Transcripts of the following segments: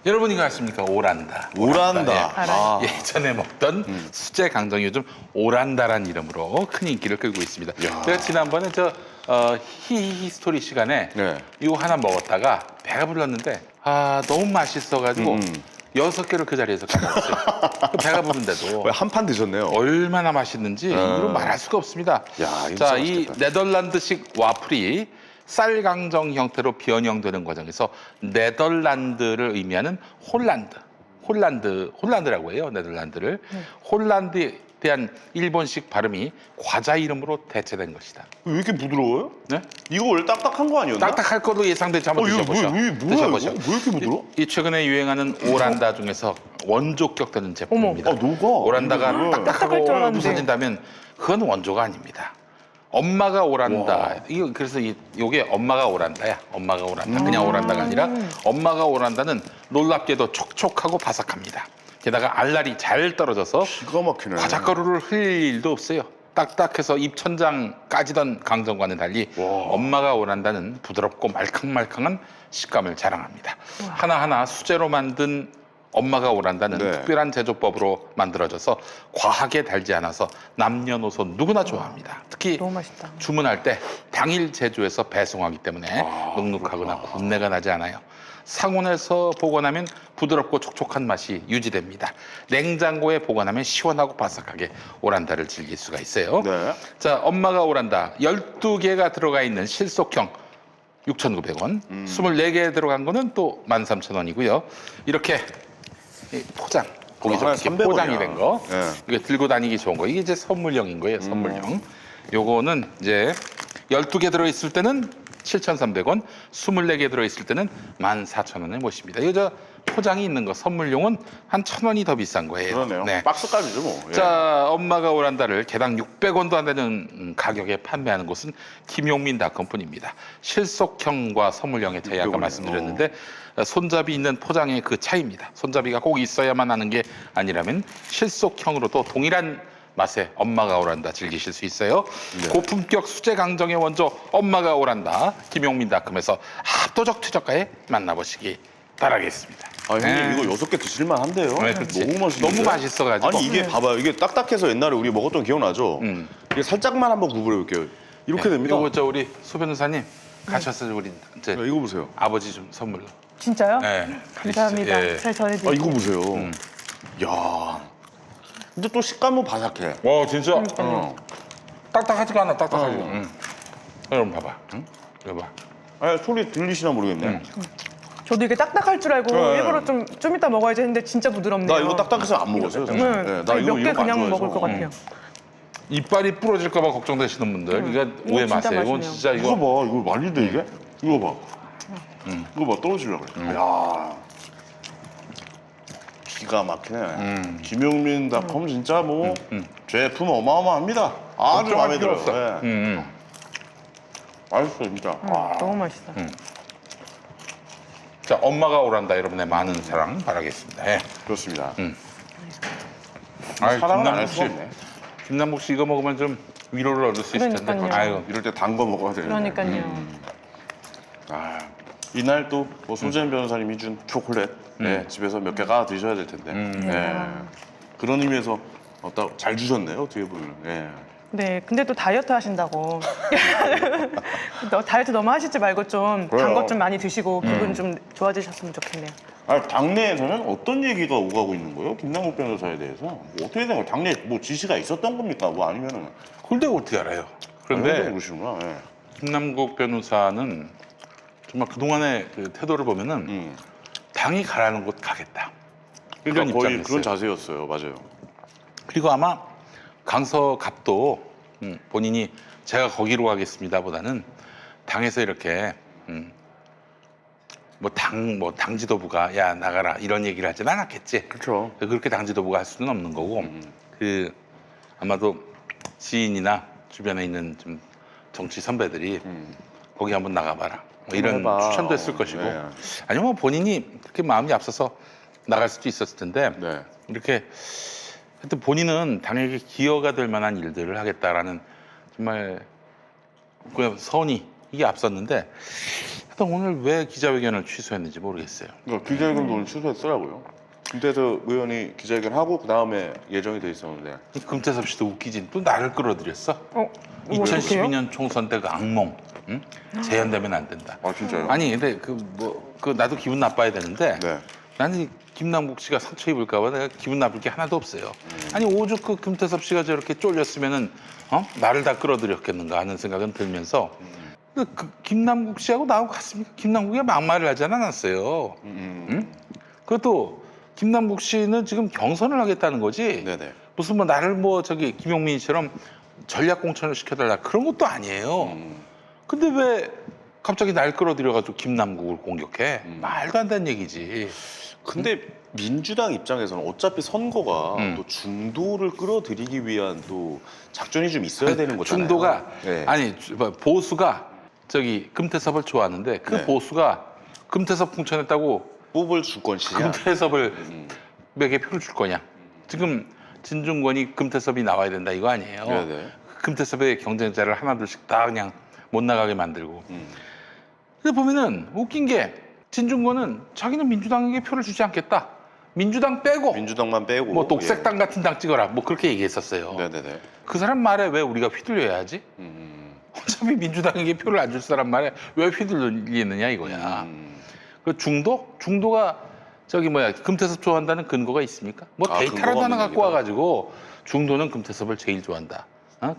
여러분 이거 아십니까? 오란다. 오란다. 예. 아. 예전에 먹던 수제 강정이 요즘 오란다란 이름으로 큰 인기를 끌고 있습니다. 야. 제가 지난번에 히히히 스토리 시간에 네. 이거 하나 먹었다가 배가 불렀는데 너무 맛있어가지고 6개를 그 자리에서 까먹었어요. 배가 부른데도 한 판 드셨네요. 얼마나 맛있는지 이로 말할 수가 없습니다. 야, 이거 자, 진짜 이 맛있겠다. 네덜란드식 와플이 쌀 강정 형태로 변형되는 과정에서 네덜란드를 의미하는 홀란드라고 해요. 네덜란드를. 홀란드에 대한 일본식 발음이 과자 이름으로 대체된 것이다. 왜 이렇게 부드러워요? 네? 이거 원래 딱딱한 거 아니었나? 딱딱할 거로 예상되지 한번 이거 드셔보죠. 뭐야, 드셔보죠. 이거? 왜 이렇게 부드러워? 이 최근에 유행하는 오란다 중에서 원조격되는 제품입니다. 녹아. 오란다가 이거 딱딱하고 딱딱할 줄 알았는데. 부서진다면 그건 원조가 아닙니다. 엄마가 오란다. 이거 그래서 요게 엄마가 오란다야. 엄마가 오란다. 그냥 오란다가 아니라 엄마가 오란다는 놀랍게도 촉촉하고 바삭합니다. 게다가 알알이 잘 떨어져서 기가 막히네. 과자가루를 흘릴 일도 없어요. 딱딱해서 입천장 까지던 강정과는 달리 와. 엄마가 오란다는 부드럽고 말캉말캉한 식감을 자랑합니다. 하나하나 수제로 만든 엄마가 오란다는 네. 특별한 제조법으로 만들어져서 과하게 달지 않아서 남녀노소 누구나 좋아합니다. 특히 너무 맛있다. 주문할 때 당일 제조해서 배송하기 때문에 눅눅하거나 군내가 나지 않아요. 상온에서 보관하면 부드럽고 촉촉한 맛이 유지됩니다. 냉장고에 보관하면 시원하고 바삭하게 오란다를 즐길 수가 있어요. 네. 자, 엄마가 오란다 12개가 들어가 있는 실속형 6,900원, 24개 들어간 거는 또 13,000원이고요. 이렇게 이 포장, 보기 하나에 좋게 300 원이야. 포장이 된 거, 네. 이게 들고 다니기 좋은 거, 이게 이제 선물용인 거예요, 선물용. 요거는 이제 12개 들어있을 때는 7,300원, 24개 들어있을 때는 14,000원에 모십니다. 이거 포장이 있는 거, 선물용은 한 1,000원이 더 비싼 거예요. 그러네요. 네. 박스값이죠 뭐. 예. 자, 엄마가 오란다를 개당 600원도 안 되는 가격에 판매하는 곳은 김용민닷컴뿐입니다. 실속형과 선물형의 차이 아까 600원 이요. 말씀드렸는데 손잡이 있는 포장의 그 차이입니다. 손잡이가 꼭 있어야만 하는 게 아니라면 실속형으로도 동일한 맛에 엄마가 오란다 즐기실 수 있어요. 네. 고품격 수제 강정의 원조 엄마가 오란다 김용민닷컴에서 압도적 최저가에 만나보시기 바라겠습니다. 아, 형님 네. 이거 6개 드실만 한데요. 네, 그렇지. 너무 맛있는데. 너무 맛있어가지고. 아니 이게 봐봐요. 이게 딱딱해서 옛날에 우리 먹었던 기억나죠? 이게 살짝만 한번 구부려 볼게요. 이렇게 됩니다. 요거 우리 소 변호사님 가셔서 우리 이제 야, 이거 보세요. 아버지 좀 선물로. 진짜요? 네, 감사합니다. 예. 잘 전해드릴게요. 아 이거 보세요. 야. 근데 또 식감은 바삭해. 와 진짜 어. 딱딱하지가 않아 딱딱하지가. 응. 여러분 봐봐. 응? 이거 봐. 아, 소리 들리시나 모르겠네. 저도 이게 딱딱할 줄 알고 네. 일부러 좀 이따 먹어야지 했는데 진짜 부드럽네요. 나 이거 딱딱해서 안 먹었어요. 사실. 네. 네, 나 아니, 이거 몇 개 이거 안 그냥 좋아해서. 먹을 것 같아요. 이빨이 부러질까 봐 걱정되시는 분들 이거 오해 진짜 마세요. 이건 맛있네요. 진짜 이거 이거 봐, 이거 말린데 이게? 이거 봐. 이거 봐, 떨어지려고 그래. 야. 기가 막히네. 김용민닷컴 진짜 뭐 제품 어마어마합니다. 아주 걱정할 마음에 필요 들어요. 없어. 네. 맛있어 진짜. 와. 너무 맛있어. 자 엄마가 오란다 여러분의 많은 사랑 바라겠습니다. 예. 그렇습니다. 아유, 사랑은 안 할 김남국 수 씨, 있네. 김남국 씨 이거 먹으면 좀 위로를 얻을 수 있을 텐데. 그러니까요. 아유. 이럴 때 단 거 먹어야 되는데. 그러니까요. 아, 이날 또 뭐 소재현 변호사님이 준 초콜릿 네, 집에서 몇 개 까 드셔야 될 텐데. 네. 그런 의미에서 잘 주셨네요 어떻게 보면. 네. 네, 근데 또 다이어트 하신다고. 다이어트 너무 하시지 말고 좀 단 그래요. 것 좀 많이 드시고 기분 좀 좋아지셨으면 좋겠네요. 아, 당내에서는 어떤 얘기가 오가고 있는 거예요? 김남국 변호사에 대해서 뭐 어떻게 된 거예요? 당내 뭐 지시가 있었던 겁니까? 뭐 아니면은 그걸 내가 어떻게 알아요? 그런데 그런데 그러시구나. 예. 김남국 변호사는 정말 그동안의 그 태도를 보면은 당이 가라는 곳 가겠다. 그러니까 그런 거의 입장이었어요. 그런 자세였어요. 맞아요. 그리고 아마 강서갑도 본인이 제가 거기로 가겠습니다 보다는 당에서 이렇게 뭐 당 지도부가 야 나가라 이런 얘기를 하진 않았겠지. 그렇죠. 그렇게 당 지도부가 할 수는 없는 거고 그 아마도 지인이나 주변에 있는 좀 정치 선배들이 거기 한번 나가봐라 뭐 이런 해봐. 추천도 했을 것이고 네. 아니면 뭐 본인이 그렇게 마음이 앞서서 나갈 수도 있었을 텐데 네. 이렇게 하여튼 본인은 당에게 기여가 될 만한 일들을 하겠다라는 정말 그 선이 이게 앞섰는데 하여튼 오늘 왜 기자회견을 취소했는지 모르겠어요. 그러니까 기자회견도 오늘 취소했더라고요. 김태섭 의원이 기자회견하고 그 다음에 예정이 돼 있었는데 금태섭 씨도 웃기진 또 나를 끌어들였어. 뭐 어떡해요? 2012년 총선 때 그 악몽, 응? 재현되면 안 된다. 아 진짜요? 아니 근데 그 나도 기분 나빠야 되는데 네. 나는 이 김남국 씨가 상처 입을까봐 내가 기분 나쁠 게 하나도 없어요. 아니 오죽 그 금태섭 씨가 저렇게 쫄렸으면은 나를 다 끌어들였겠는가 하는 생각은 들면서 그 김남국 씨하고 나하고 같습니까? 김남국이 막말을 하지 않았어요. 응? 그것도 김남국 씨는 지금 경선을 하겠다는 거지. 네네. 무슨 뭐 나를 뭐 저기 김용민이처럼 전략 공천을 시켜달라 그런 것도 아니에요. 근데 왜 갑자기 날 끌어들여가지고 김남국을 공격해? 말도 안 되는 얘기지. 근데 민주당 입장에서는 어차피 선거가 또 중도를 끌어들이기 위한 또 작전이 좀 있어야 되는 거잖아요. 중도가 네. 아니 보수가 저기 금태섭을 좋아하는데 그 네. 보수가 금태섭 공천했다고 뽑을 주권시냐? 금태섭을 몇 개 표를 줄 거냐? 지금 진중권이 금태섭이 나와야 된다 이거 아니에요? 네네. 금태섭의 경쟁자를 하나둘씩 다 그냥 못 나가게 만들고. 근데 보면은 웃긴 게 진중권은 자기는 민주당에게 표를 주지 않겠다. 민주당 빼고 민주당만 빼고 뭐 녹색당 같은 당 찍어라. 뭐 그렇게 얘기했었어요. 예. 네네네. 그 사람 말에 왜 우리가 휘둘려야 하지? 어차피 민주당에게 표를 안 줄 사람 말에 왜 휘둘리느냐 이거야. 그 중도가 저기 뭐야 금태섭 좋아한다는 근거가 있습니까? 뭐 아, 데이터라도 근거가 하나 없는 갖고 얘기다. 와가지고 중도는 금태섭을 제일 좋아한다.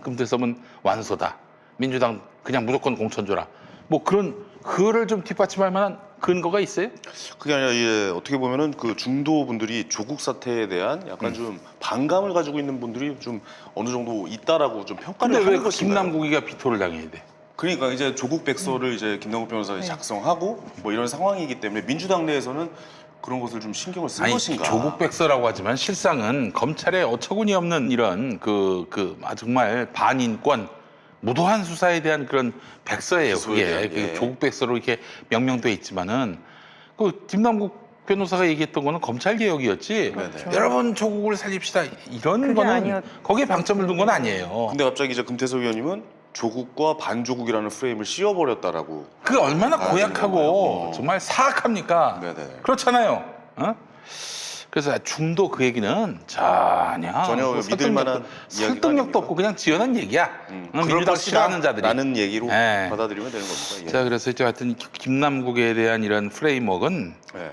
금태섭은 완소다. 민주당 그냥 무조건 공천 줘라. 뭐 그거를 좀 뒷받침할 만한 근거가 있어요? 그게 아니라 이제 어떻게 보면은 그 중도 분들이 조국 사태에 대한 약간 좀 반감을 가지고 있는 분들이 좀 어느 정도 있다라고 좀 평가를 근데 왜 하는 것인가요? 김남국이가 비토를 당해야 돼? 그러니까 이제 조국 백서를 이제 김남국 변호사가 작성하고 뭐 이런 상황이기 때문에 민주당 내에서는 그런 것을 좀 신경을 쓴 아니 것인가? 조국 백서라고 하지만 실상은 검찰의 어처구니 없는 이런 정말 반인권 무도한 수사에 대한 그런 백서예요. 기소에 그게 대한, 그 예. 조국 백서로 이렇게 명명돼 있지만은 그 김남국 변호사가 얘기했던 거는 검찰 개혁이었지. 네네. 여러분 조국을 살립시다 이런 그게 거는 아니었- 거기에 방점을 둔 건 아니에요. 근데 갑자기 이제 금태섭 의원님은 조국과 반조국이라는 프레임을 씌워버렸다라고. 그 얼마나 아, 고약하고 그런가요? 정말 사악합니까? 네네. 그렇잖아요. 어? 그래서 중도 그 얘기는 전혀 믿을 설득력도- 만한 이야기가 설득력도 아닙니까? 없고 그냥 지어낸 얘기야. 그럴 민주당 것이다 싫어하는 자들이. 라는 얘기로 네. 받아들이면 되는 겁니다. 예. 자 그래서 이제 하여튼 김남국에 대한 이런 프레임워크는 네.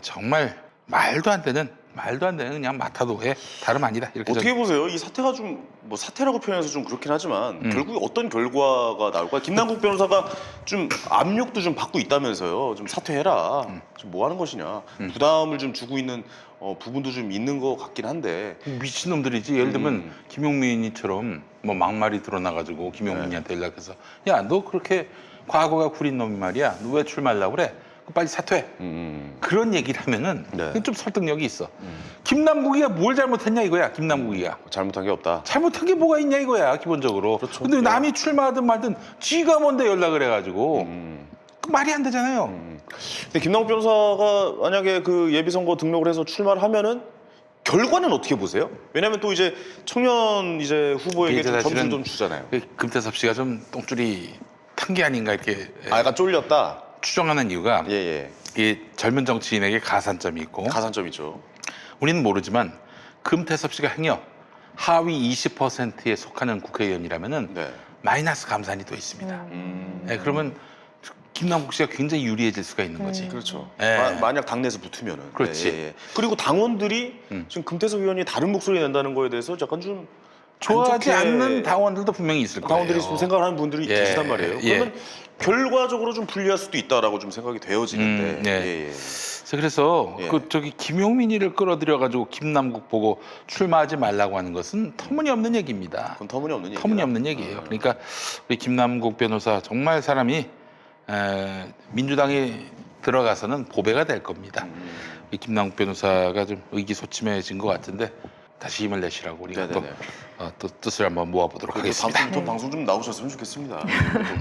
정말 말도 안 되는 그냥 마타도의 다름 아니다 이렇게 어떻게 저는- 보세요? 이 사태가 좀 뭐 사태라고 표현해서 좀 그렇긴 하지만 결국에 어떤 결과가 나올까? 김남국 변호사가 좀 압력도 좀 받고 있다면서요. 좀 사퇴해라. 좀 뭐 하는 것이냐. 부담을 좀 주고 있는 부분도 좀 있는 것 같긴 한데. 미친놈들이지. 예를 들면 김용민이처럼 뭐 막말이 드러나가지고 김용민이한테 연락해서 야 너 그렇게 과거가 구린 놈이 말이야. 너 왜 출마하려고 그래? 빨리 사퇴해. 그런 얘기를 하면은 네. 그게 좀 설득력이 있어. 김남국이가 뭘 잘못했냐 이거야. 김남국이가. 잘못한 게 없다. 잘못한 게 뭐가 있냐 이거야 기본적으로. 그렇죠. 근데 네. 남이 출마하든 말든 지가 뭔데 연락을 해가지고 그 말이 안 되잖아요. 근데 김남국 변호사가 만약에 그 예비선거 등록을 해서 출마를 하면은 결과는 어떻게 보세요? 왜냐하면 또 이제 청년 이제 후보에게 이게 좀 사실은 점수를 좀 주잖아요. 금태섭 씨가 좀 똥줄이 탄 게 아닌가 이렇게 아, 약간 쫄렸다. 추정하는 이유가 예. 이 젊은 정치인에게 가산점이 있고 가산점 있죠. 우리는 모르지만 금태섭 씨가 행여 하위 20%에 속하는 국회의원이라면은 네. 마이너스 감산이 또 있습니다. 네, 그러면 김남국 씨가 굉장히 유리해질 수가 있는 거지. 그렇죠. 예. 만약 당내에서 붙으면은. 그렇지. 예. 그리고 당원들이 지금 금태섭 의원이 다른 목소리 낸다는 거에 대해서 약간 좀 좋아하지 안 좋게 않는 당원들도 분명히 있을 거예요. 당원들이 좀 생각을 하는 분들이 예. 계시단 말이에요. 예. 그러면 결과적으로 좀 불리할 수도 있다라고 좀 생각이 되어지는데. 네. 그래서 예. 저기 김용민이를 끌어들여 가지고 김남국 보고 출마하지 말라고 하는 것은 터무니없는 얘기입니다. 그건 터무니없는 얘기다. 터무니없는 얘기예요. 그러니까 우리 김남국 변호사 정말 사람이 민주당에 들어가서는 보배가 될 겁니다. 이 김남국 변호사가 좀 의기소침해진 것 같은데 다시 힘을 내시라고 우리가 네네네. 또 뜻을 한번 모아보도록 하겠습니다. 다음부터 방송 좀 나오셨으면 좋겠습니다.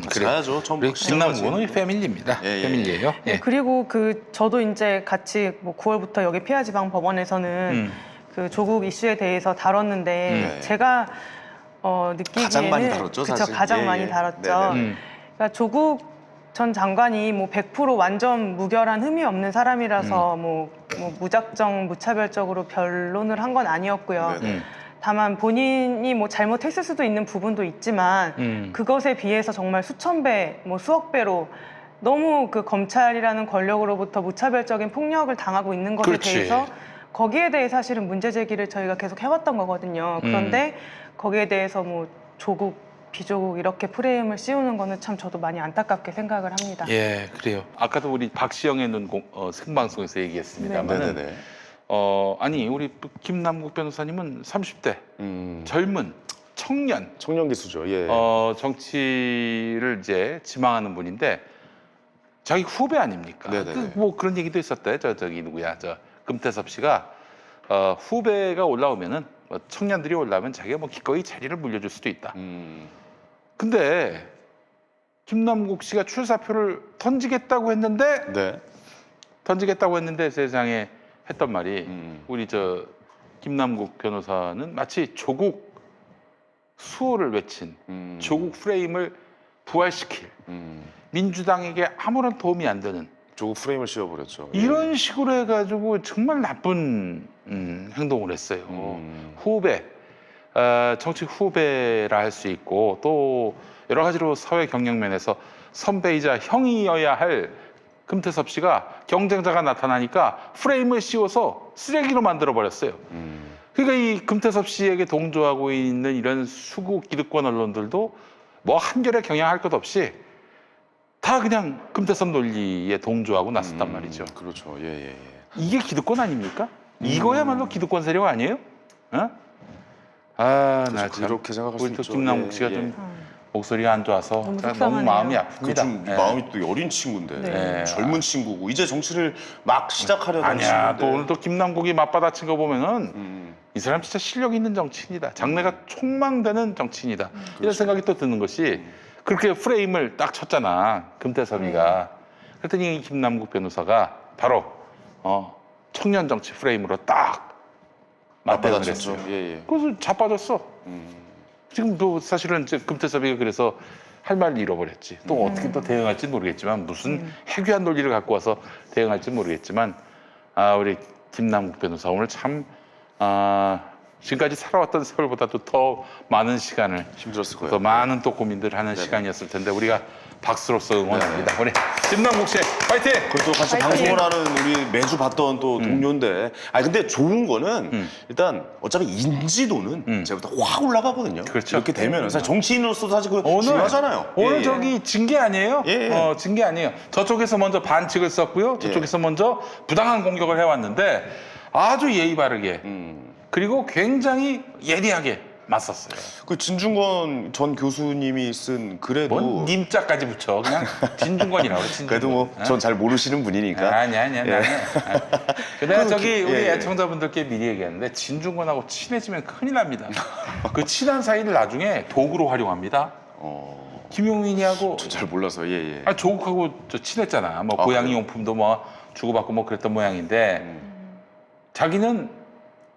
같이 가야죠. 처음 우리 김남국은 우리 패밀리입니다. 예, 예. 패밀리예요. 예. 그리고 저도 이제 같이 뭐 9월부터 여기 피아지방법원에서는 그 조국 이슈에 대해서 다뤘는데 네. 제가 느끼기에는 가장 많이 다뤘죠, 그쵸, 사실. 가장 예, 많이 예. 다뤘죠. 네네. 그러니까 조국 전 장관이 뭐 100% 완전 무결한 흠이 없는 사람이라서 뭐 무작정 무차별적으로 변론을 한 건 아니었고요. 네네. 다만 본인이 뭐 잘못했을 수도 있는 부분도 있지만 그것에 비해서 정말 수천 배, 뭐 수억 배로 너무 그 검찰이라는 권력으로부터 무차별적인 폭력을 당하고 있는 것에 그렇지. 대해서 거기에 대해 사실은 문제 제기를 저희가 계속 해왔던 거거든요. 그런데 거기에 대해서 뭐 조국, 비조국 이렇게 프레임을 씌우는 거는 참 저도 많이 안타깝게 생각을 합니다. 예, 그래요. 아까도 우리 박시영의 눈 생방송에서 얘기했습니다만은 네네네. 아니 우리 김남국 변호사님은 30대 젊은 청년 청년 기수죠. 예. 정치를 이제 지망하는 분인데 자기 후배 아닙니까? 네네네. 뭐 그런 얘기도 있었대. 저기 누구야? 저 금태섭 씨가 후배가 올라오면은 청년들이 올라오면 자기가 뭐 기꺼이 자리를 물려줄 수도 있다. 근데 김남국 씨가 출사표를 던지겠다고 했는데 네. 세상에 했던 말이 우리 저 김남국 변호사는 마치 조국 수호를 외친 조국 프레임을 부활시킬 민주당에게 아무런 도움이 안 되는 조국 프레임을 씌워버렸죠. 이런 식으로 해가지고 정말 나쁜 행동을 했어요. 후배, 정치 후배라 할 수 있고 또 여러 가지로 사회 경력면에서 선배이자 형이어야 할 금태섭 씨가 경쟁자가 나타나니까 프레임을 씌워서 쓰레기로 만들어 버렸어요. 그러니까 이 금태섭 씨에게 동조하고 있는 이런 수구 기득권 언론들도 뭐 한결에 경향할 것 없이 다 그냥 금태섭 논리에 동조하고 났었단 말이죠. 그렇죠. 예. 이게 기득권 아닙니까? 이거야말로 기득권 세력 아니에요? 어? 아, 나 참. 그렇게 생각할 수 우리 또 있죠. 김남국 씨가 좀 목소리가 안 좋아서 너무 제가 너무 속상하네요. 마음이 그 아픕니다. 좀 예. 마음이 또 여린 친구인데 네. 젊은 친구고 이제 정치를 막 시작하려는 아니야. 친구인데. 또 오늘 또 김남국이 맞받아친 거 보면은 이 사람 진짜 실력 있는 정치인이다. 장래가 촉망되는 정치인이다. 이런 생각이 또 드는 것이 그렇게 프레임을 딱 쳤잖아. 금태섭이가. 그랬더니 이 김남국 변호사가 바로 청년 정치 프레임으로 딱 맞대응을 맞받아쳤죠. 했어요. 예. 그래서 자빠졌어. 지금도 사실은 이제 금태섭이가 그래서 할 말을 잃어버렸지. 또 어떻게 또 대응할지 모르겠지만 무슨 해괴한 논리를 갖고 와서 대응할지 모르겠지만 우리 김남국 변호사 오늘 참 지금까지 살아왔던 세월보다도 더 많은 시간을 힘들었을 거예요. 더 많은 또 고민들을 하는 시간이었을 텐데 우리가 박수로서 응원합니다. 우리 김남국 씨 파이팅! 그리고 또 같이 파이팅! 방송을 하는 우리 매주 봤던 또 동료인데 근데 좋은 거는 일단 어차피 인지도는 제가부터 확 올라가거든요. 그렇죠. 이렇게 되면 사실 정치인으로서 사실 그거 오늘 중요하잖아요. 오늘 예. 저기 징계 아니에요? 예. 징계 아니에요. 저쪽에서 먼저 반칙을 썼고요. 저쪽에서 먼저 부당한 공격을 해왔는데 아주 예의 바르게 그리고 굉장히 예리하게 맞섰어요. 그 진중권 전 교수님이 쓴 글에도 뭔 님자까지 붙여 그냥 진중권이라고 그래. 진중권. 그래도 뭐 전 잘 모르시는 분이니까. 아니야. 내가 그래도 저기 우리 예. 애청자분들께 미리 얘기했는데 진중권하고 친해지면 큰일 납니다. 그 친한 사이를 나중에 도구로 활용합니다. 김용민이하고 전 잘 몰라서 예. 조국하고 저 친했잖아. 뭐 아, 고양이 그래요? 용품도 뭐 주고받고 뭐 그랬던 모양인데 자기는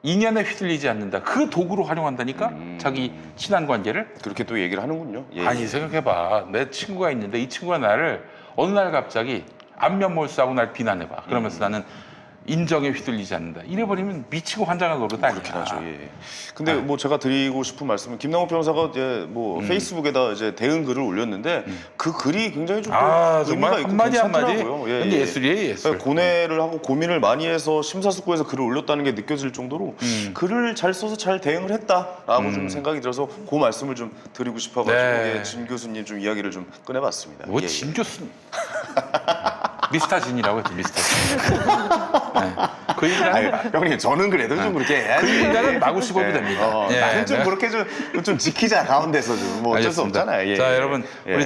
인연에 휘둘리지 않는다. 그 도구로 활용한다니까. 자기 친한 관계를. 그렇게 또 얘기를 하는군요. 예. 아니 생각해봐. 내 친구가 있는데 이 친구가 나를 어느 날 갑자기 안면몰수하고 날 비난해봐. 그러면서 나는 인정에 휘둘리지 않는다. 이래버리면 미치고 환장할 노릇 아니야. 그렇긴 하죠. 예. 근데 뭐 제가 드리고 싶은 말씀은 김남국 변호사가 이제 뭐 페이스북에다 이제 대응 글을 올렸는데 그 글이 굉장히 좀 정말 의미가 있고 한마디 한마디 괜찮더라고요. 예. 예술이에요, 예술. 그러니까 고뇌를 하고 고민을 많이 해서 심사숙고해서 글을 올렸다는 게 느껴질 정도로 글을 잘 써서 잘 대응을 했다라고 좀 생각이 들어서 그 말씀을 좀 드리고 싶어가지고 네. 예, 진 교수님 좀 이야기를 좀 꺼내봤습니다. 뭐 예, 진 교수님. 미스터 진이라고 했지, 미스터 진. 네. 그 아니, 인간은 형님 저는 그래도 좀 그렇게 해야지. 그 인간은 마구 씹어도 됩니다. 예, 나는 좀 네. 그렇게 좀 지키자 가운데서 좀 뭐 어쩔 수 알겠습니다. 없잖아요. 예. 자, 여러분 예. 우리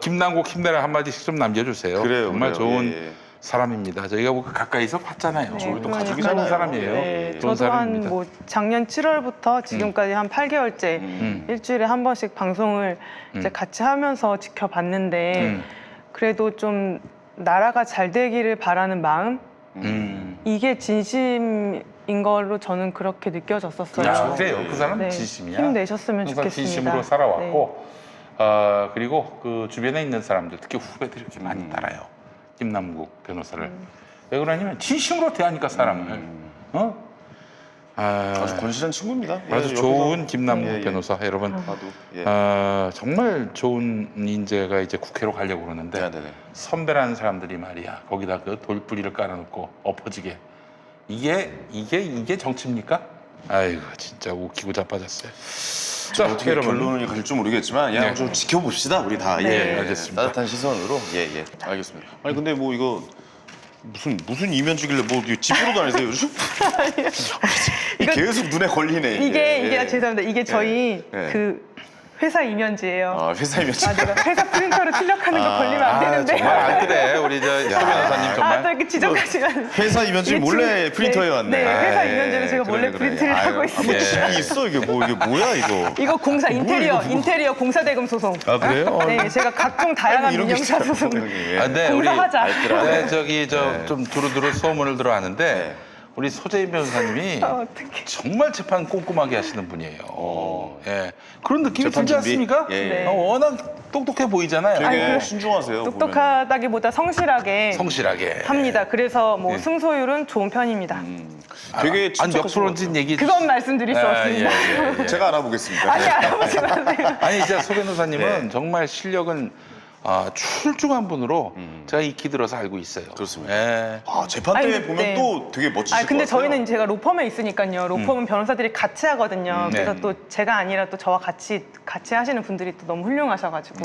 김남국 힘내라 한마디씩 좀 남겨주세요. 그래요, 정말 그래요. 좋은 예. 사람입니다. 저희가 뭐 가까이서 봤잖아요. 네, 우리도 그러니까요. 가족이 좋은 사람이에요. 네, 좋은 저도 사람입니다. 한 뭐 작년 7월부터 지금까지 한 8개월째 일주일에 한 번씩 방송을 이제 같이 하면서 지켜봤는데 그래도 좀 나라가 잘 되기를 바라는 마음 이게 진심인 걸로 저는 그렇게 느껴졌었어요. 야, 그래요. 그 사람 네, 진심이야. 힘내셨으면 항상 좋겠습니다. 진심으로 살아왔고 그리고 그 주변에 있는 사람들, 특히 후배들이 이렇게 많이 따라요. 김남국 변호사를. 왜 그러냐면 진심으로 대하니까 사람을. 아주 건실한 친구입니다. 예, 아주 옆에서 좋은 김남국 예, 예. 변호사 여러분. 봐도 예. 정말 좋은 인재가 이제 국회로 가려고 그러는데 네, 네, 네. 선배라는 사람들이 말이야 거기다 그 돌뿌리를 깔아놓고 엎어지게 이게 정치입니까? 아이고 진짜 웃기고 자빠졌어요. 자, 어떻게 결론이 갈지 모르겠지만 야, 네. 좀 지켜봅시다 우리 다. 네. 예, 알겠습니다. 따뜻한 시선으로. 예. 알겠습니다. 아니 근데 뭐 이거 무슨 이면지길래 뭐 집으로 다니세요 요즘? 이거- 계속 눈에 걸리네. 이게 죄송합니다. 이게 저희 예. 그 회사 이면지예요. 아, 회사 이면지. 내가 회사 프린터로 출력하는 거 걸리면 안 되는데. 정말 안 그래 우리 저 소 변호사님 정말. 또 이렇게 지적하시면. 회사 이면지 몰래 네, 프린터에 왔네. 네, 회사 예, 이면지를 제가 몰래 프린트를 하고 있습니다. 뭐 집이 있어 이게 뭐야 이거? 이거 공사 인테리어 이거? 인테리어 공사 대금 소송. 아 그래요? 네, 제가 각종 다양한 이런 게 민영사 있어요. 소송. 예. 네, 우리 공사하자. 네, 저기 좀 두루두루 소문을 들어왔는데 네. 우리 소재인 변호사님이 어떡해. 정말 재판 꼼꼼하게 하시는 분이에요. 예, 그런 느낌이 재판 들지 준비? 않습니까? 예, 예. 워낙 똑똑해 보이잖아요. 되게 아니, 신중하세요. 똑똑하다기보다 성실하게 성실하게 합니다. 그래서 뭐 예. 승소율은 좋은 편입니다. 되게 안 침착하신 역프로진 얘기. 그건 말씀드릴 수 없습니다. 것 제가 알아보겠습니다. 아니 알아보지 마세요. 아니 진짜 소 변호사님은 네. 정말 실력은 출중한 분으로 제가 익히 들어서 알고 있어요. 그렇습니다. 예. 아, 재판 때 아니, 보면 네. 또 되게 멋지실 것 근데 같아요. 저희는 제가 로펌에 있으니까요. 로펌은 변호사들이 같이 하거든요. 네. 그래서 또 제가 아니라 또 저와 같이 하시는 분들이 또 너무 훌륭하셔가지고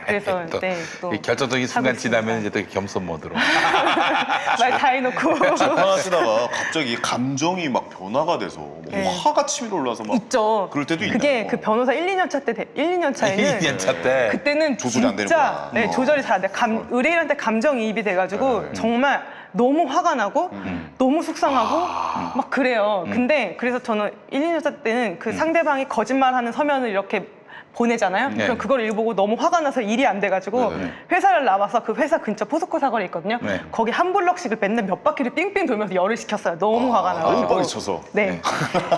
그래서 또 또 이 결정적인 순간 하고 있습니다. 지나면 이제 또 겸손 모드로. 말 다 해놓고 재판하시다가 갑자기 감정이 막 변화가 돼서 뭐 네. 화가 치밀어 올라서 막 있죠. 그럴 때도 그게 있나요? 그 변호사 1, 2년 차 때 1, 2년 차에는 2년차 때. 그때는 조절이 안 진짜 되는구나. 네, 조절이 잘 안 돼. 의뢰인한테 감정이입이 돼가지고 정말 너무 화가 나고 너무 속상하고 막 그래요. 근데 그래서 저는 1, 2년 차 때는 그 상대방이 거짓말하는 서면을 이렇게 보내잖아요. 네. 그럼 그걸 읽어보고 너무 화가 나서 일이 안 돼가지고 네네. 회사를 나와서 그 회사 근처 포스코 사거리 있거든요. 네. 거기 한 블럭씩을 맨날 몇 바퀴를 삥삥 돌면서 열을 식혔어요. 너무 화가 나가지고. 빡빡이 쳐서. 네.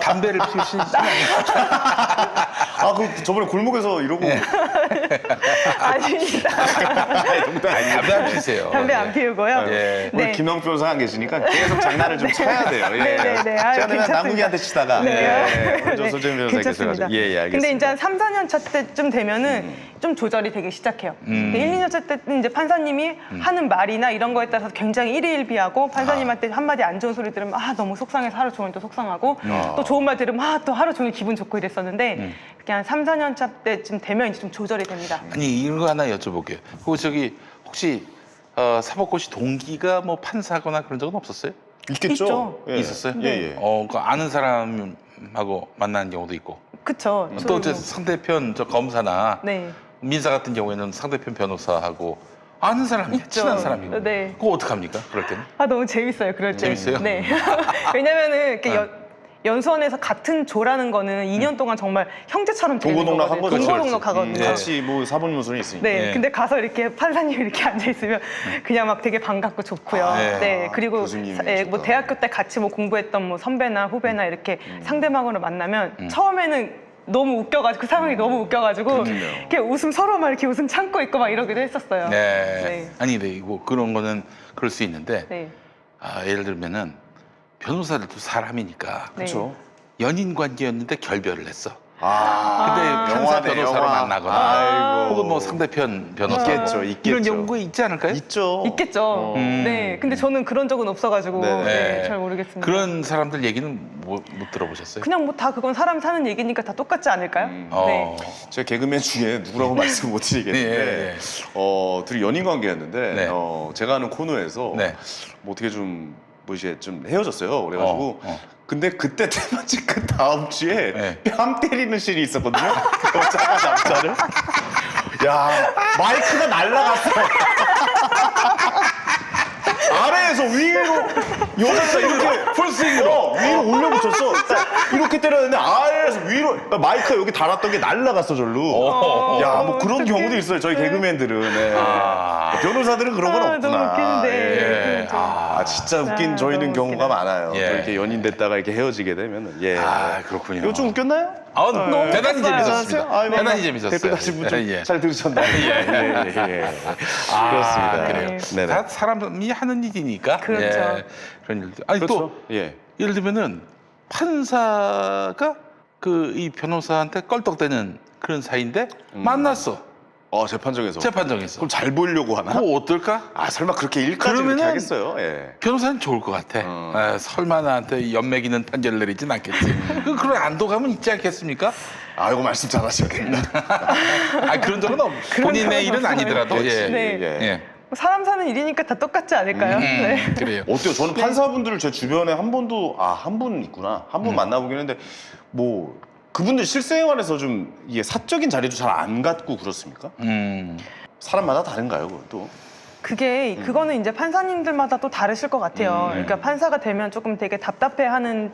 담배를 피우신 아, 그 저번에 골목에서 이러고 아닙니다. 담배 안 피세요. 담배 안 피우고요. 예. 우리 네. 김영표 변호사가 계시니까 계속 장난을 좀 쳐야 돼요. 예. 네네네. 아유, 제가 괜찮습니다. 남궁이한테 치다가 네. 예. 우리 저 네, 소재민 변호사께서 괜찮습니다. 가지고 예, 알겠습니다. 근데 이제 한 3, 4년 차 때쯤 되면은 좀 조절이 되기 시작해요. 근데 1, 2년 차 때는 이제 판사님이 하는 말이나 이런 거에 따라서 굉장히 일희일비하고 판사님한테 한마디 안 좋은 소리 들으면 너무 속상해서 하루 종일 또 속상하고 또 좋은 말 들으면 또 하루 종일 기분 좋고 이랬었는데 그게 한 3, 4년 차 때쯤 되면 이제 좀 조절이 됩니다. 아니 이런 거 하나 여쭤볼게요. 저기 혹시 사법고시 동기가 뭐 판사거나 그런 적은 없었어요? 있겠죠? 있죠. 예. 있었어요? 예, 예. 그 아는 사람하고 만나는 경우도 있고. 그쵸. 또 저희 이제 상대편 저 검사나 네. 민사 같은 경우에는 상대편 변호사하고 아는 사람이 있죠. 친한 사람이고. 네. 그거 어떡합니까? 그럴 때는? 너무 재밌어요. 그럴 때. 재밌어요? 네. 왜냐면은 이렇게 연수원에서 같은 조라는 거는 2년 동안 정말 형제처럼 되는 동고동락한 거거든요. 거죠. 동고동락하거든요. 네. 같이 뭐 사본 요소는 있으니까. 네, 네. 근데 가서 이렇게 판사님이 이렇게 앉아 있으면 그냥 막 되게 반갑고 좋고요. 네. 네, 그리고 교수님이 뭐 좋다. 대학교 때 같이 뭐 공부했던 뭐 선배나 후배나 이렇게 상대방으로 만나면 처음에는 너무 웃겨가지고 그 상황이 너무 웃겨가지고 그렇군요. 이렇게 웃음 서로 막 이렇게 웃음 참고 있고 막 이러기도 했었어요. 네. 네. 아니, 네, 이거 그런 거는 그럴 수 있는데 네. 예를 들면은 변호사들도 사람이니까 네. 그렇죠. 연인 관계였는데 결별을 했어. 아, 근데 판사 영화네, 변호사로 영화. 만나거나 아이고. 혹은 뭐 상대편 변호사 있겠죠, 있겠죠. 이런 연구 있지 않을까요? 있죠. 있겠죠. 네, 근데 저는 그런 적은 없어가지고 네. 네, 잘 모르겠습니다. 그런 사람들 얘기는 못 들어보셨어요? 그냥 뭐 다 그건 사람 사는 얘기니까 다 똑같지 않을까요? 네. 제 개그맨 중에 누구라고 말씀 못 드리겠는데 둘이 연인 관계였는데 네. 제가 하는 코너에서 네. 뭐 어떻게 좀 뭐 이제 좀 헤어졌어요. 그래가지고 어. 근데 그때 때마침 그 다음 주에 네. 뺨 때리는 씬이 있었거든요. 여자가 남자를. 야 마이크가 날라갔어. 아래에서 위로 여자가 이렇게 풀스윙으로 위로 올려붙였어. 딱 이렇게 때렸는데 아래에서 위로 그러니까 마이크가 여기 달았던 게 날라갔어 절로. 야, 뭐 그런 경우도 있어요. 저희 개그맨들은. 네. 변호사들은 그런 건 아, 없구나. 너무 웃기는데. 예. 아, 진짜 웃긴 아, 저희는 너무 경우가 웃기다. 많아요. 예. 저 이렇게 연인 됐다가 이렇게 헤어지게 되면은. 예. 아, 그렇군요. 이거 좀 웃겼나요? 대단히 웃겼어요. 재밌었습니다. 아이고, 대단히 재밌었어요. 댓글 다시 분좀 예. 잘 들으셨나요? 예. 그렇습니다. 그래요. 네네. 다 사람이 하는 일이니까. 그렇죠. 예. 그런 일들. 아니 그렇죠. 또 예. 예를 들면은 판사가 그 이 변호사한테 껄떡대는 그런 사이인데 만났어. 재판정에서. 재판정에서. 그럼 잘 보이려고 하나? 그거 어떨까? 아, 설마 그렇게 일까지 그렇게 그러면은- 하겠어요? 예. 변호사는 좋을 것 같아. 설마 나한테 연맥이는 판결을 내리진 않겠지. 그런 안도감은 있지 않겠습니까? 아이고, 말씀 잘하셔야겠네. 아 그런 적은 없. 본인의 일은 아니더라도. 예. 네. 예. 사람 사는 일이니까 다 똑같지 않을까요? 네. 그래요. 어때요? 저는 판사분들을 제 주변에 한 번도 한 분 있구나. 한 분 만나보긴 했는데 뭐 그분들 실생활에서 좀 이게 사적인 자리도 잘 안 갖고 그렇습니까? 사람마다 다른가요, 그것도? 그거는 이제 판사님들마다 또 다르실 것 같아요. 그러니까 판사가 되면 조금 되게 답답해하는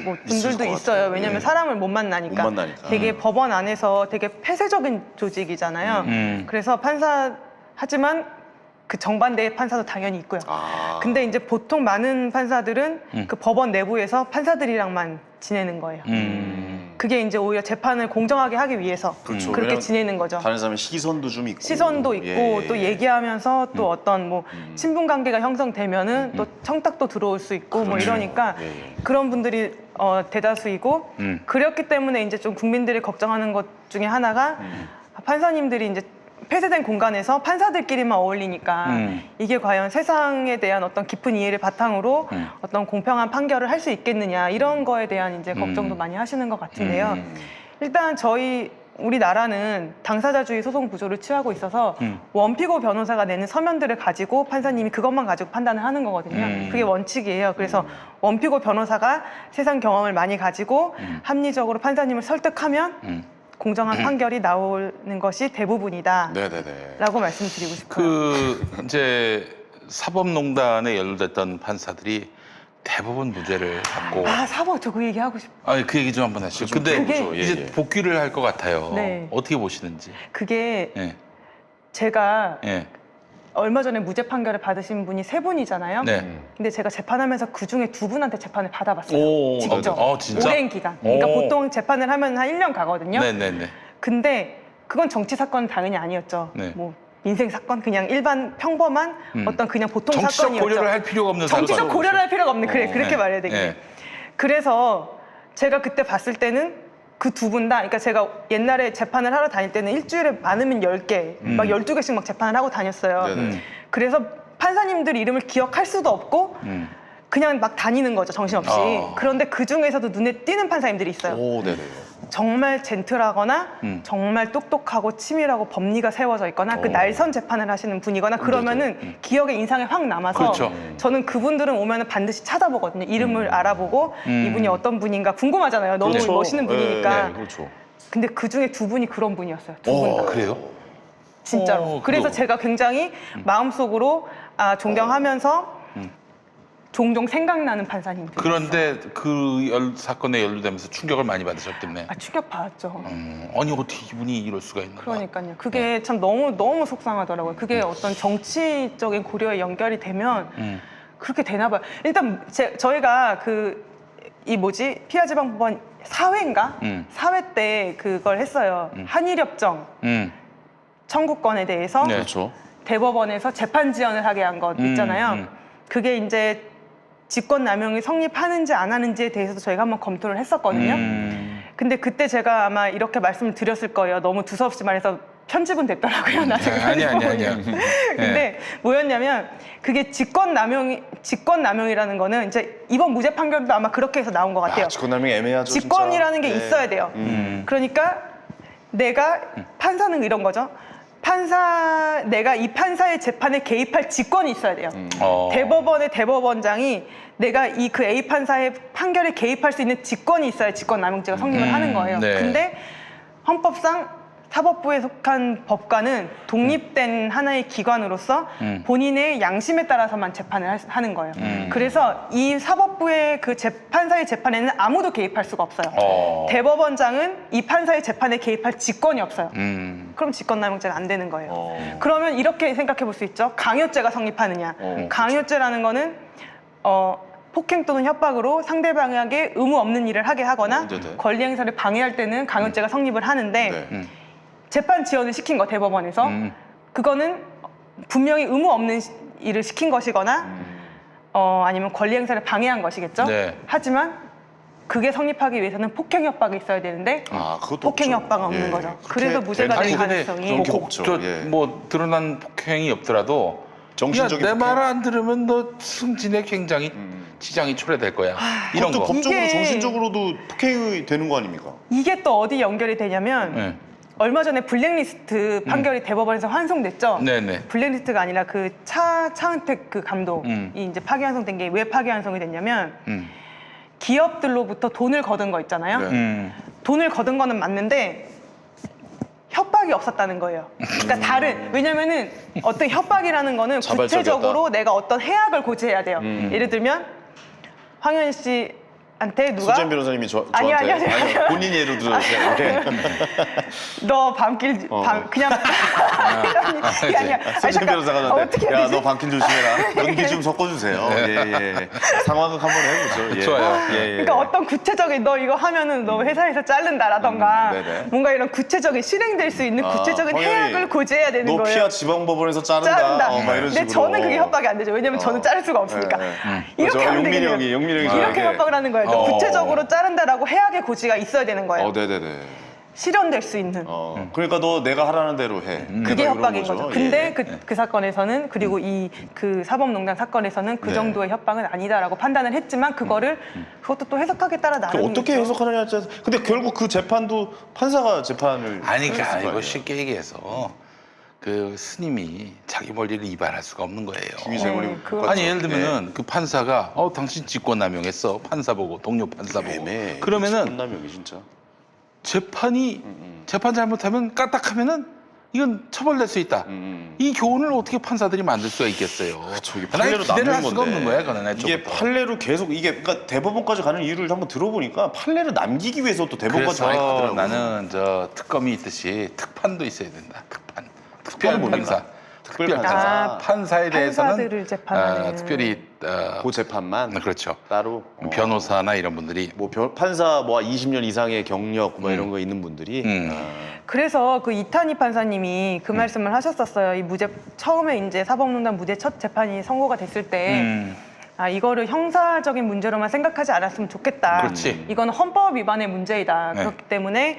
뭐 있을 분들도 것 있어요. 같아요. 왜냐면 예. 사람을 못 만나니까. 못 만나니까. 되게 법원 안에서 되게 폐쇄적인 조직이잖아요. 그래서 하지만 그 정반대의 판사도 당연히 있고요. 근데 이제 보통 많은 판사들은 그 법원 내부에서 판사들이랑만 지내는 거예요. 그게 이제 오히려 재판을 공정하게 하기 위해서 그렇죠. 그렇게 왜냐면 지내는 거죠. 다른 사람의 시선도 좀 있고. 시선도 있고 예. 또 얘기하면서 또 어떤 뭐 친분 관계가 형성되면은 또 청탁도 들어올 수 있고 뭐 이러니까 예, 예. 그런 분들이 대다수이고 그렇기 때문에 이제 좀 국민들이 걱정하는 것 중에 하나가 판사님들이 이제 폐쇄된 공간에서 판사들끼리만 어울리니까 이게 과연 세상에 대한 어떤 깊은 이해를 바탕으로 어떤 공평한 판결을 할 수 있겠느냐 이런 거에 대한 이제 걱정도 많이 하시는 것 같은데요. 일단 우리나라는 당사자주의 소송 구조를 취하고 있어서 원피고 변호사가 내는 서면들을 가지고 판사님이 그것만 가지고 판단을 하는 거거든요. 그게 원칙이에요. 그래서 원피고 변호사가 세상 경험을 많이 가지고 합리적으로 판사님을 설득하면 공정한 판결이 나오는 것이 대부분이다. 네네네. 라고 말씀드리고 싶어요. 이제 사법농단에 연루됐던 판사들이 대부분 무죄를 받고. 사법 저 그 얘기 하고 싶어요. 그 얘기 좀 한번 하시죠. 좀 근데 들어보죠. 예, 이제 예. 복귀를 할 것 같아요. 네. 어떻게 보시는지. 그게 예. 제가 예. 얼마 전에 무죄 판결을 받으신 분이 3분이잖아요. 네. 근데 제가 재판하면서 그 중에 2분한테 재판을 받아봤어요. 오, 직접. 진짜? 오랜 기간. 그러니까 오. 보통 재판을 하면 한 1년 가거든요. 네네네. 근데 그건 정치 사건은 당연히 아니었죠. 네. 뭐 인생 사건 그냥 일반 평범한 어떤 그냥 보통 정치적 사건이었죠. 고려를 할 필요가 없는 정치적 사건. 고려를 할 필요가 없는 그렇게 네. 말해야 되겠네. 네. 그래서 제가 그때 봤을 때는 그 2분 다, 그러니까 제가 옛날에 재판을 하러 다닐 때는 일주일에 많으면 10개, 막 12개씩 막 재판을 하고 다녔어요. 네네. 그래서 판사님들 이름을 기억할 수도 없고 그냥 막 다니는 거죠, 정신없이. 그런데 그 중에서도 눈에 띄는 판사님들이 있어요. 오, 네네. 정말 젠틀하거나 정말 똑똑하고 치밀하고 법리가 세워져 있거나 그 날선 재판을 하시는 분이거나 그러면은 기억에 인상에 확 남아서 그렇죠. 저는 그분들은 오면은 반드시 찾아보거든요. 이름을 알아보고 이분이 어떤 분인가 궁금하잖아요. 너무 그렇죠. 멋있는 분이니까. 네, 그렇죠. 근데 그 중에 2분이 그런 분이었어요. 2분 다. 그래요? 진짜로. 그래서 그래요? 제가 굉장히 마음속으로 존경하면서 종종 생각나는 판사님들. 그런데 사건에 연루되면서 충격을 많이 받으셨겠네. 충격 받았죠. 아니 어떻게 이분이 이럴 수가 있나? 그러니까요. 그게 참 너무 속상하더라고요. 그게 어떤 정치적인 고려에 연결이 되면 그렇게 되나 봐요. 일단 저희가 피아지방법원 사회인가? 사회 때 그걸 했어요. 한일협정 청구권에 대해서 네. 그렇죠. 대법원에서 재판 지연을 하게 한 것 있잖아요. 그게 이제 직권남용이 성립하는지 안 하는지에 대해서도 저희가 한번 검토를 했었거든요. 근데 그때 제가 아마 이렇게 말씀을 드렸을 거예요. 너무 두서없이 말해서 편집은 됐더라고요. 나중에. 아니야. 근데 뭐였냐면 그게 직권남용이라는 거는 이제 이번 무죄 판결도 아마 그렇게 해서 나온 것 같아요. 직권남용이 애매하죠. 직권이라는 게 진짜. 있어야 돼요. 그러니까 내가 판사는 이런 거죠. 내가 이 판사의 재판에 개입할 직권이 있어야 돼요. 대법원의 대법원장이 내가 그 A 판사의 판결에 개입할 수 있는 직권이 있어야 직권남용죄가 성립을 하는 거예요. 네. 근데 헌법상 사법부에 속한 법관은 독립된 하나의 기관으로서 본인의 양심에 따라서만 재판을 하는 거예요. 그래서 이 사법부의 그 판사의 재판에는 아무도 개입할 수가 없어요. 대법원장은 이 판사의 재판에 개입할 직권이 없어요. 그럼 직권남용죄는 안 되는 거예요. 그러면 이렇게 생각해 볼 수 있죠. 강요죄가 성립하느냐. 강요죄라는 거는 폭행 또는 협박으로 상대방에게 의무 없는 일을 하게 하거나 네네. 권리 행사를 방해할 때는 강요죄가 성립을 하는데 네. 재판 지연을 시킨 거 대법원에서 그거는 분명히 의무 없는 일을 시킨 것이거나 아니면 권리 행사를 방해한 것이겠죠. 네. 하지만 그게 성립하기 위해서는 폭행 협박이 있어야 되는데 그것도 폭행 없죠. 협박은 없는 예. 거죠. 그렇게 그래서 무죄가 되는 될 아니, 가능성이 그런 게 없죠. 예. 뭐 드러난 폭행이 없더라도 정신적인 내 말 폭행? 안 들으면 너 승진에 굉장히 지장이 초래될 거야. 이런 그것도 거. 법적으로 이게- 정신적으로도 폭행이 되는 거 아닙니까? 이게 또 어디 연결이 되냐면 네. 얼마 전에 블랙리스트 판결이 대법원에서 환송됐죠. 네네. 블랙리스트가 아니라 그 차은택 그 감독이 이제 파기환송된 게 왜 파기환송이 됐냐면 기업들로부터 돈을 거둔 거 있잖아요. 네. 돈을 거둔 거는 맞는데 협박이 없었다는 거예요. 그러니까 왜냐면은 어떤 협박이라는 거는 자발적이었다. 구체적으로 내가 어떤 해악을 고지해야 돼요. 예를 들면 황현 씨한테 누가 수잔 변호사님이 아니, 저한테 아니. 본인 예로 들어주세요. 너 밤길 그냥 그게 아니야. 수잔 잠깐. 변호사가 저한테 어떻게 해야 야, 되지? 너 밤길 조심해라. 연기 좀 섞어주세요. 예. 상황극 한번 해보죠. 예. 좋아요. 예. 그러니까 어떤 구체적인 너 이거 하면은 너 회사에서 자른다라던가 네네. 뭔가 이런 구체적인 실행될 수 있는 구체적인 황현이, 해악을 고지해야 되는 너 거예요. 피하 지방법원에서 자른다. 막 이런 근데 식으로. 저는 그게 협박이 안 되죠. 왜냐면 저는 자를 수가 없으니까. 저 이렇게 하면 용민이 되겠네요. 형이 이렇게 저렇게. 협박을 하는 거예요. 그러니까 구체적으로 자른다라고 해악의 고지가 있어야 되는 거예요. 네네네. 실현될 수 있는. 그러니까 너 내가 하라는 대로 해. 그게 이런 협박인 거죠. 근데 예. 그 사건에서는 그리고 그 사법농단 사건에서는 그 네. 정도의 협박은 아니다라고 판단을 했지만 그거를 그것도 또 해석하기에 따라 나름 어떻게 해석하느냐. 근데 결국 그 재판도 판사가 재판을 아니, 했을 거 이거 아니에요. 쉽게 얘기해서 그 스님이 자기 권리를 위반할 수가 없는 거예요. 기미생활이 그거- 아니 예를 들면은 그 판사가 당신 직권남용했어 판사 보고 동료 판사 보고 애매해. 그러면은 남용이 진짜. 재판이 재판 잘못하면 까딱하면은 이건 처벌될 수 있다. 이 교훈을 어떻게 판사들이 만들 수가 있겠어요? 이게 하나의 판례로 기대를 남는 할 수가 건데 없는 거야, 그거는 이게 애초부터. 판례로 계속 그러니까 대법원까지 가는 이유를 한번 들어보니까 판례를 남기기 위해서 또 대법원까지 많이 그래서 가더라고요. 나는 저 특검이 있듯이 특판도 있어야 된다. 특판. 특판은 뭡니까? 아, 판사에 대해서는 판사들을 재판하는. 특별히 그 재판만 그렇죠. 따로 변호사나 이런 분들이 판사 20년 이상의 경력 이런 거 있는 분들이 그래서 그 이탄희 판사님이 그 말씀을 하셨었어요. 이 처음에 이제 사법농단 무죄 첫 재판이 선고가 됐을 때 이거를 형사적인 문제로만 생각하지 않았으면 좋겠다. 그렇지. 이건 헌법 위반의 문제이다. 네. 그렇기 때문에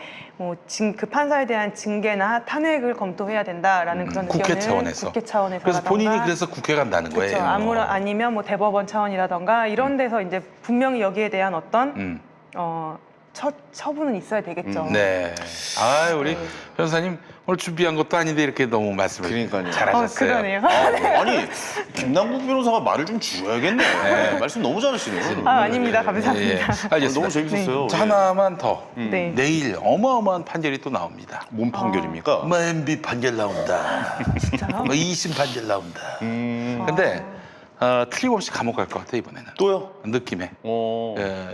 그 판사에 대한 징계나 탄핵을 검토해야 된다라는 그런 국회 의견을 차원에서. 국회 차원에서 그래서 본인이 그래서 국회 간다는 그렇죠. 거예요. 아니면 뭐 대법원 차원이라던가 이런 데서 이제 분명히 여기에 대한 어떤 처분은 있어야 되겠죠. 네. 아, 우리 변호사님 오늘 준비한 것도 아닌데 이렇게 너무 말씀을 그러니까요. 잘하셨어요. 그러네요. 아니 김남국 변호사가 말을 좀 줄여야겠네. 말씀 너무 잘하시네요. 아닙니다. 감사합니다. 예, 알겠습니다. 너무 재밌었어요. 자, 하나만 더. 네. 내일 어마어마한 판결이 또 나옵니다. 뭔 판결입니까? 뭐 MB 판결 나온다. 진짜요? 뭐 2심 판결 나온다. 근데 틀림없이 감옥 갈 것 같아 이번에는. 또요? 느낌에.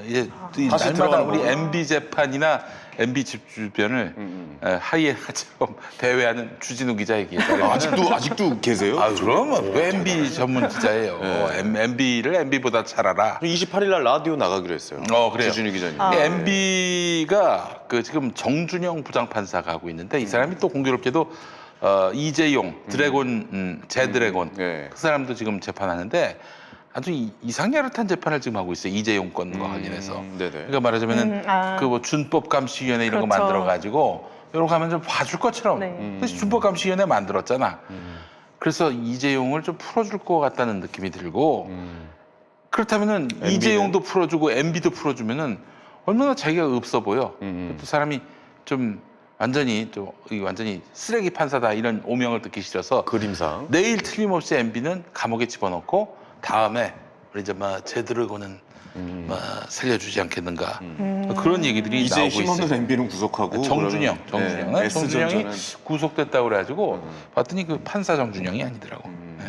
이제 다시 날마다 들어가는 우리 거구나. MB 재판이나 MB 집 주변을 하이에나처럼 배회하는 주진우 기자에게 아직도 계세요? 아, 그럼 MB 전문 기자예요. MB를 MB보다 잘 알아. 28일 날 라디오 나가기로 했어요. 그래요. 주준희 기자님. MB가 그 지금 정준영 부장판사가 하고 있는데 이 사람이 또 공교롭게도 이재용 드래곤 제드래곤 네. 그 사람도 지금 재판하는데 아주 이상야릇한 재판을 지금 하고 있어요. 이재용 건과 관련해서. 네네. 그러니까 말하자면은 그 뭐 준법감시위원회 이런 거 그렇죠. 만들어 가지고 이런 거 하면 좀 봐줄 것처럼 네. 그래서 준법감시위원회 만들었잖아. 그래서 이재용을 좀 풀어줄 것 같다는 느낌이 들고 그렇다면은 MB 는? 이재용도 풀어주고 MB도 풀어주면은 얼마나 자기가 없어 보여. 또 사람이 좀 완전히 쓰레기 판사다 이런 오명을 듣기 싫어서 그림상. 내일 틀림없이 MB는 감옥에 집어넣고 다음에 우리 이제 막 제드래곤은 살려주지 않겠는가 그런 얘기들이 이제 나오고 힘없는 있어요. MB는 구속하고 정준영, 그러면, 정준영은 네, 정준영이 S전전은 구속됐다고 그래가지고 봤더니 그 판사 정준영이 아니더라고. 네.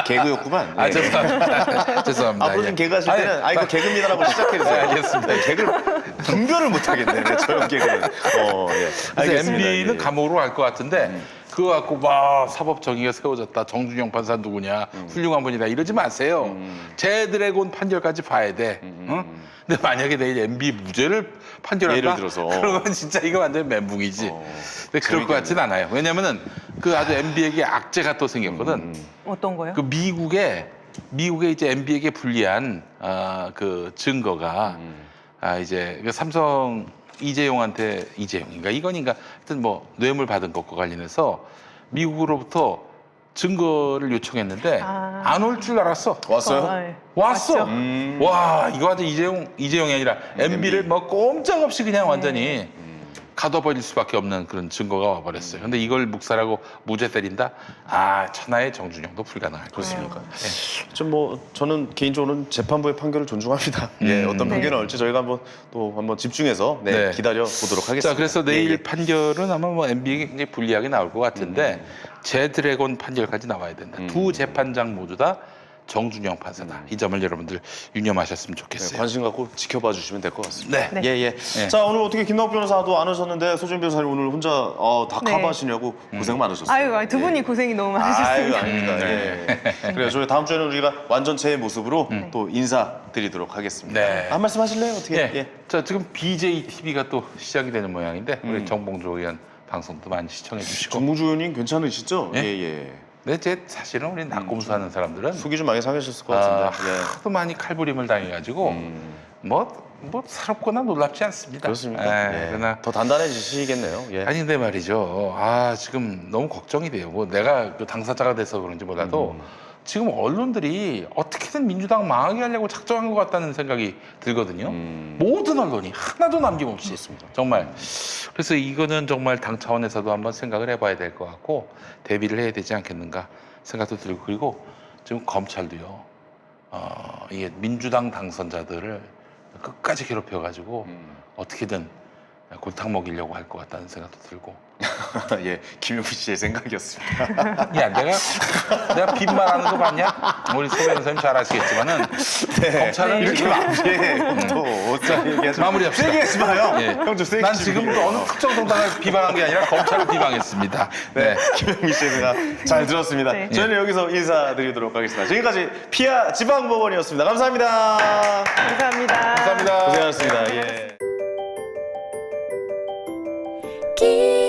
개그였구만. 아 예. 죄송합니다. 죄송합니다. 앞으로 예. 좀 개그하실 때는 아니, 이거 개그입니다라고 시작해주세요. 네, 알겠습니다. 개그를 분별을 못하겠네. 저런 개그는. 예. 그래서 알겠습니다. MB는 예. 감옥으로 갈 것 같은데 그거 갖고 막 사법 정의가 세워졌다. 정준영 판사 누구냐? 훌륭한 분이다. 이러지 마세요. 제 드래곤 판결까지 봐야 돼. 근데 만약에 내일 MB 무죄를 판결한다. 예를 들어서. 그러면 진짜 이거 완전 멘붕이지. 근데 그럴 재밌겠네. 것 같진 않아요. 왜냐면은 그 아주 MB에게 악재가 또 생겼거든. 어떤 거요? 그 미국에 이제 MB에게 불리한 그 증거가 이제 그 삼성 이재용인가 이건인가 하여튼 뭐 뇌물 받은 것과 관련해서 미국으로부터 증거를 요청했는데 안 올 줄 알았어. 왔어요? 네. 왔어. 왔죠? 와 이거 완전 이재용이 아니라 MB를 뭐 꼼짝없이 그냥 완전히 가둬버릴 수밖에 없는 그런 증거가 와버렸어요. 근데 이걸 묵살하고 무죄 때린다? 천하의 정준영도 불가능할 그렇습니까? 것입니다. 좀 뭐 저는 개인적으로는 재판부의 판결을 존중합니다. 예, 어떤 판결이 나올지 저희가 한번 집중해서 네. 기다려 보도록 하겠습니다. 자, 그래서 내일 예, 예. 판결은 아마 뭐 MB에게 굉장히 불리하게 나올 것 같은데 제 드래곤 판결까지 나와야 된다. 두 재판장 모두 다 정준영 판사다. 이 점을 여러분들 유념하셨으면 네, 좋겠어요. 관심 갖고 지켜봐 주시면 될 것 같습니다. 네. 예, 예. 자, 오늘 어떻게 김나옥 변호사도 안 오셨는데 소진 변호사님 오늘 혼자 다 네. 커버하시냐고 고생 많으셨어요. 아유, 두 분이 고생이 너무 아유, 많으셨습니다. 아닙니다. 예. 그래요. 저희 다음 주에는 우리가 완전체의 모습으로 또 인사드리도록 하겠습니다. 네. 한 말씀 하실래요? 어떻게? 예. 자, 지금 BJ TV가 또 시작이 되는 모양인데 우리 정봉주 의원 방송도 많이 시청해 주시고. 정무주 의원님 괜찮으시죠? 예? 예. 근데 제 사실은 우리 낙곰수하는 사람들은 속이 좀 많이 상하셨을 것 같은데. 예. 하도 많이 칼부림을 당해가지고 뭐 새롭거나 놀랍지 않습니다. 그렇습니까? 예, 예. 그러나 더 단단해지시겠네요. 예. 아니 근데 말이죠. 지금 너무 걱정이 돼요. 뭐 내가 그 당사자가 돼서 그런지 몰라도 지금 언론들이 어떻게든 민주당 망하게 하려고 작정한 것 같다는 생각이 들거든요. 모든 언론이 하나도 남김없이 그렇습니다. 정말. 그래서 이거는 정말 당 차원에서도 한번 생각을 해봐야 될 것 같고 대비를 해야 되지 않겠는가 생각도 들고 그리고 지금 검찰도요. 이게 민주당 당선자들을 끝까지 괴롭혀가지고 어떻게든 골탕 먹이려고 할 것 같다는 생각도 들고. 예, 김용희 씨의 생각이었습니다. 야, 내가 빈말하는 거 봤냐? 우리 소 변호사님 잘 아시겠지만은 검찰은 이렇게 마무리해. 또 어쩌 얘기하지 마. 마무리합시다. 세게 하지 마요. 예. 형 좀 세게. 난 지금 또 어느 특정 정당을 비방한 게 아니라 검찰을 비방했습니다. 네, 김용희 씨의 생각 잘 들었습니다. 네. 저희는 여기서 인사드리도록 하겠습니다. 지금까지 피아 지방법원이었습니다. 감사합니다. 감사합니다. 감사합니다. 고생하셨습니다. 예. 기